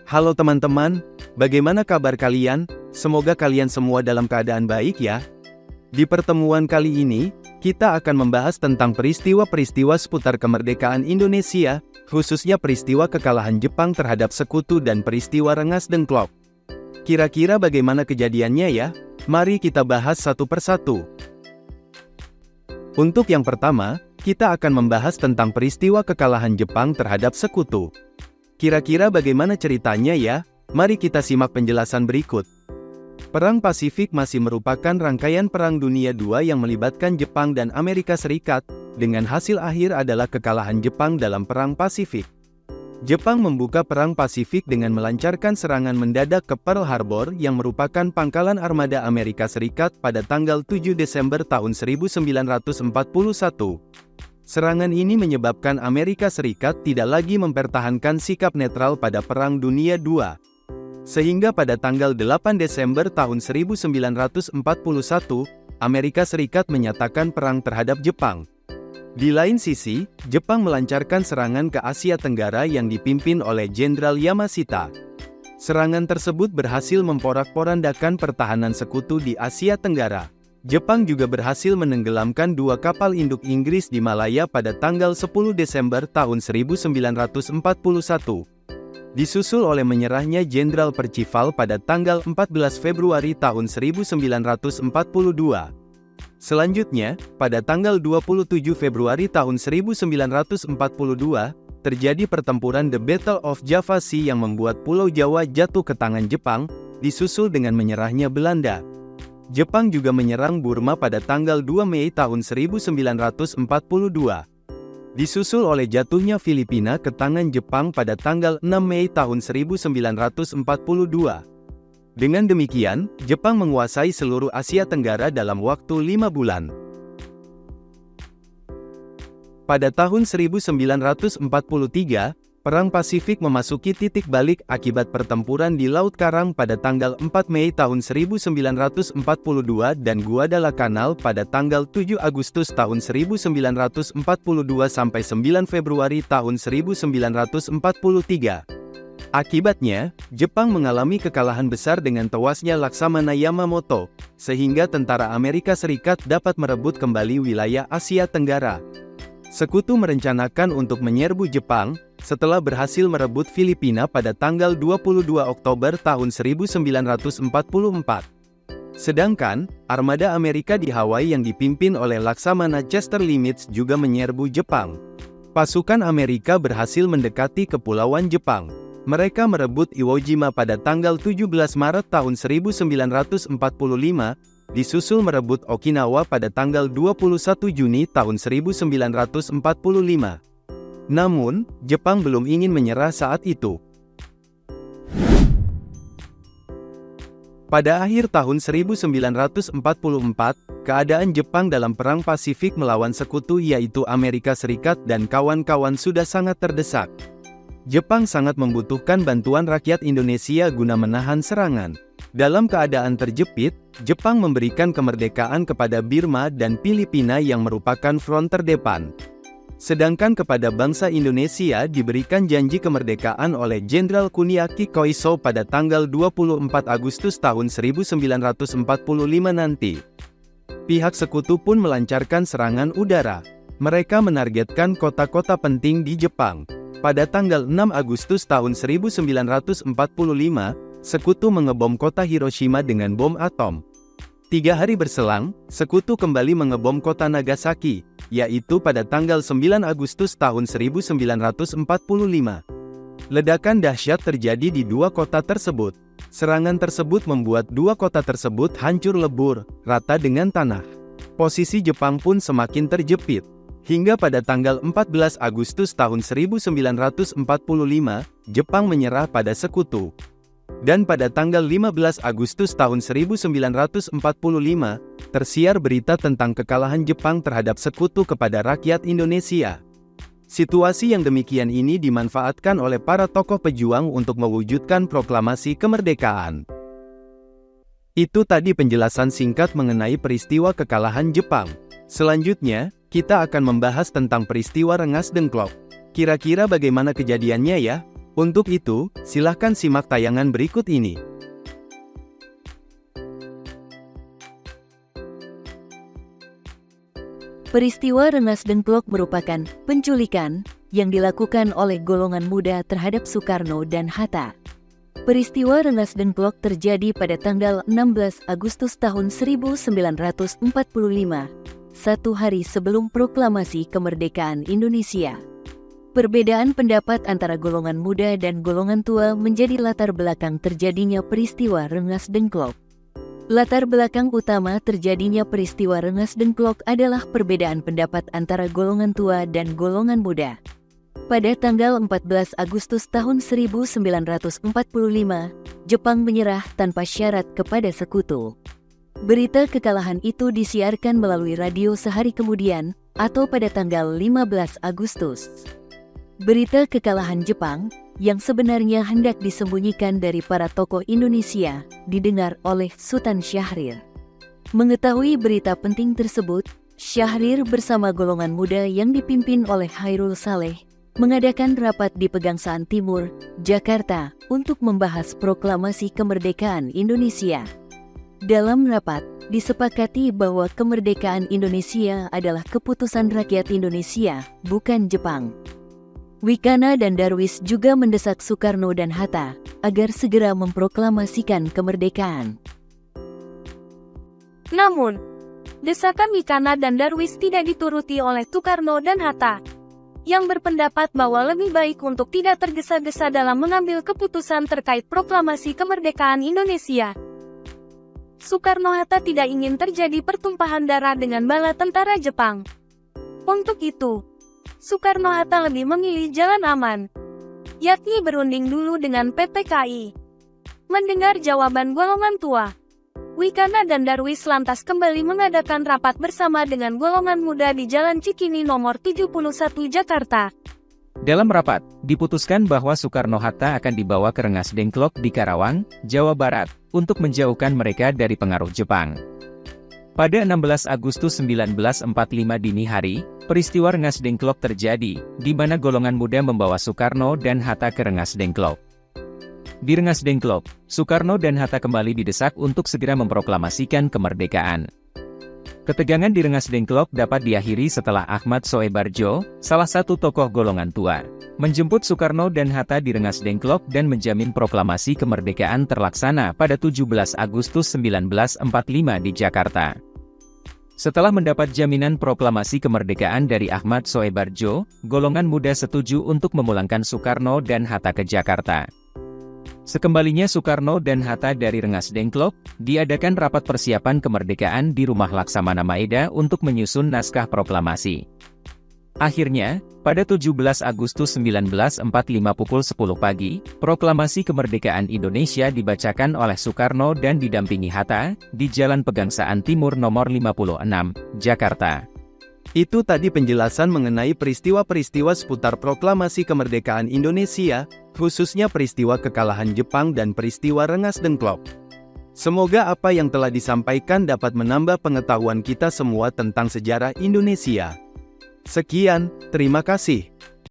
Halo teman-teman, bagaimana kabar kalian? Semoga kalian semua dalam keadaan baik ya. Di pertemuan kali ini, kita akan membahas tentang peristiwa-peristiwa seputar kemerdekaan Indonesia, khususnya peristiwa kekalahan Jepang terhadap sekutu dan peristiwa Rengas Dengklok. Kira-kira bagaimana kejadiannya ya? Mari kita bahas satu persatu. Untuk yang pertama, kita akan membahas tentang peristiwa kekalahan Jepang terhadap sekutu. Kira-kira bagaimana ceritanya ya? Mari kita simak penjelasan berikut. Perang Pasifik masih merupakan rangkaian Perang Dunia II yang melibatkan Jepang dan Amerika Serikat, dengan hasil akhir adalah kekalahan Jepang dalam Perang Pasifik. Jepang membuka Perang Pasifik dengan melancarkan serangan mendadak ke Pearl Harbor yang merupakan pangkalan armada Amerika Serikat pada tanggal 7 Desember tahun 1941. Serangan ini menyebabkan Amerika Serikat tidak lagi mempertahankan sikap netral pada Perang Dunia II. Sehingga pada tanggal 8 Desember tahun 1941, Amerika Serikat menyatakan perang terhadap Jepang. Di lain sisi, Jepang melancarkan serangan ke Asia Tenggara yang dipimpin oleh Jenderal Yamashita. Serangan tersebut berhasil memporak-porandakan pertahanan sekutu di Asia Tenggara. Jepang juga berhasil menenggelamkan dua kapal induk Inggris di Malaya pada tanggal 10 Desember tahun 1941. Disusul oleh menyerahnya Jenderal Percival pada tanggal 14 Februari tahun 1942. Selanjutnya, pada tanggal 27 Februari tahun 1942, terjadi pertempuran The Battle of Java Sea yang membuat Pulau Jawa jatuh ke tangan Jepang, disusul dengan menyerahnya Belanda. Jepang juga menyerang Burma pada tanggal 2 Mei tahun 1942. Disusul oleh jatuhnya Filipina ke tangan Jepang pada tanggal 6 Mei tahun 1942. Dengan demikian, Jepang menguasai seluruh Asia Tenggara dalam waktu 5 bulan. Pada tahun 1943, Perang Pasifik memasuki titik balik akibat pertempuran di Laut Karang pada tanggal 4 Mei tahun 1942 dan Guadalcanal pada tanggal 7 Agustus tahun 1942 sampai 9 Februari tahun 1943. Akibatnya, Jepang mengalami kekalahan besar dengan tewasnya Laksamana Yamamoto, sehingga tentara Amerika Serikat dapat merebut kembali wilayah Asia Tenggara. Sekutu merencanakan untuk menyerbu Jepang, setelah berhasil merebut Filipina pada tanggal 22 Oktober tahun 1944. Sedangkan, armada Amerika di Hawaii yang dipimpin oleh Laksamana Chester Nimitz juga menyerbu Jepang. Pasukan Amerika berhasil mendekati kepulauan Jepang. Mereka merebut Iwo Jima pada tanggal 17 Maret tahun 1945, disusul merebut Okinawa pada tanggal 21 Juni tahun 1945. Namun, Jepang belum ingin menyerah saat itu. Pada akhir tahun 1944, keadaan Jepang dalam Perang Pasifik melawan sekutu yaitu Amerika Serikat dan kawan-kawan sudah sangat terdesak. Jepang sangat membutuhkan bantuan rakyat Indonesia guna menahan serangan. Dalam keadaan terjepit, Jepang memberikan kemerdekaan kepada Burma dan Filipina yang merupakan front terdepan. Sedangkan kepada bangsa Indonesia diberikan janji kemerdekaan oleh Jenderal Kuniaki Koiso pada tanggal 24 Agustus tahun 1945 nanti. Pihak sekutu pun melancarkan serangan udara. Mereka menargetkan kota-kota penting di Jepang. Pada tanggal 6 Agustus tahun 1945, sekutu mengebom kota Hiroshima dengan bom atom. 3 hari berselang, sekutu kembali mengebom kota Nagasaki, yaitu pada tanggal 9 Agustus tahun 1945. Ledakan dahsyat terjadi di dua kota tersebut. Serangan tersebut membuat dua kota tersebut hancur lebur, rata dengan tanah. Posisi Jepang pun semakin terjepit. Hingga pada tanggal 14 Agustus tahun 1945, Jepang menyerah pada sekutu. Dan pada tanggal 15 Agustus tahun 1945, tersiar berita tentang kekalahan Jepang terhadap sekutu kepada rakyat Indonesia. Situasi yang demikian ini dimanfaatkan oleh para tokoh pejuang untuk mewujudkan proklamasi kemerdekaan. Itu tadi penjelasan singkat mengenai peristiwa kekalahan Jepang. Selanjutnya, kita akan membahas tentang peristiwa Rengas Dengklok. Kira-kira bagaimana kejadiannya ya? Untuk itu, silahkan simak tayangan berikut ini. Peristiwa Rengas Dengklok merupakan penculikan yang dilakukan oleh golongan muda terhadap Soekarno dan Hatta. Peristiwa Rengas Dengklok terjadi pada tanggal 16 Agustus tahun 1945, satu hari sebelum proklamasi kemerdekaan Indonesia. Perbedaan pendapat antara golongan muda dan golongan tua menjadi latar belakang terjadinya peristiwa Rengas Dengklok. Latar belakang utama terjadinya peristiwa Rengas Dengklok adalah perbedaan pendapat antara golongan tua dan golongan muda. Pada tanggal 14 Agustus tahun 1945, Jepang menyerah tanpa syarat kepada sekutu. Berita kekalahan itu disiarkan melalui radio sehari kemudian, atau pada tanggal 15 Agustus. Berita kekalahan Jepang, yang sebenarnya hendak disembunyikan dari para tokoh Indonesia, didengar oleh Sultan Syahrir. Mengetahui berita penting tersebut, Syahrir bersama golongan muda yang dipimpin oleh Hairul Saleh, mengadakan rapat di Pegangsaan Timur, Jakarta, untuk membahas proklamasi kemerdekaan Indonesia. Dalam rapat, disepakati bahwa kemerdekaan Indonesia adalah keputusan rakyat Indonesia, bukan Jepang. Wikana dan Darwis juga mendesak Soekarno dan Hatta agar segera memproklamasikan kemerdekaan. Namun, desakan Wikana dan Darwis tidak dituruti oleh Soekarno dan Hatta, yang berpendapat bahwa lebih baik untuk tidak tergesa-gesa dalam mengambil keputusan terkait proklamasi kemerdekaan Indonesia. Soekarno-Hatta tidak ingin terjadi pertumpahan darah dengan bala tentara Jepang. Untuk itu, Soekarno-Hatta lebih memilih jalan aman, yakni berunding dulu dengan PPKI. Mendengar jawaban golongan tua, Wikana dan Darwis lantas kembali mengadakan rapat bersama dengan golongan muda di Jalan Cikini nomor 71 Jakarta. Dalam rapat, diputuskan bahwa Soekarno-Hatta akan dibawa ke Rengas Dengklok di Karawang, Jawa Barat, untuk menjauhkan mereka dari pengaruh Jepang. Pada 16 Agustus 1945 dini hari, peristiwa Rengas Dengklok terjadi, di mana golongan muda membawa Soekarno dan Hatta ke Rengas Dengklok. Di Rengas Dengklok, Soekarno dan Hatta kembali didesak untuk segera memproklamasikan kemerdekaan. Ketegangan di Rengas Dengklok dapat diakhiri setelah Ahmad Soebarjo, salah satu tokoh golongan tua, menjemput Soekarno dan Hatta di Rengas Dengklok dan menjamin proklamasi kemerdekaan terlaksana pada 17 Agustus 1945 di Jakarta. Setelah mendapat jaminan proklamasi kemerdekaan dari Ahmad Soebarjo, golongan muda setuju untuk memulangkan Soekarno dan Hatta ke Jakarta. Sekembalinya Soekarno dan Hatta dari Rengas Dengklok, diadakan rapat persiapan kemerdekaan di Rumah Laksamana Maeda untuk menyusun naskah proklamasi. Akhirnya, pada 17 Agustus 1945 pukul 10 pagi, proklamasi kemerdekaan Indonesia dibacakan oleh Soekarno dan didampingi Hatta, di Jalan Pegangsaan Timur nomor 56, Jakarta. Itu tadi penjelasan mengenai peristiwa-peristiwa seputar proklamasi kemerdekaan Indonesia, khususnya peristiwa kekalahan Jepang dan peristiwa Rengas Dengklok. Semoga apa yang telah disampaikan dapat menambah pengetahuan kita semua tentang sejarah Indonesia. Sekian, terima kasih.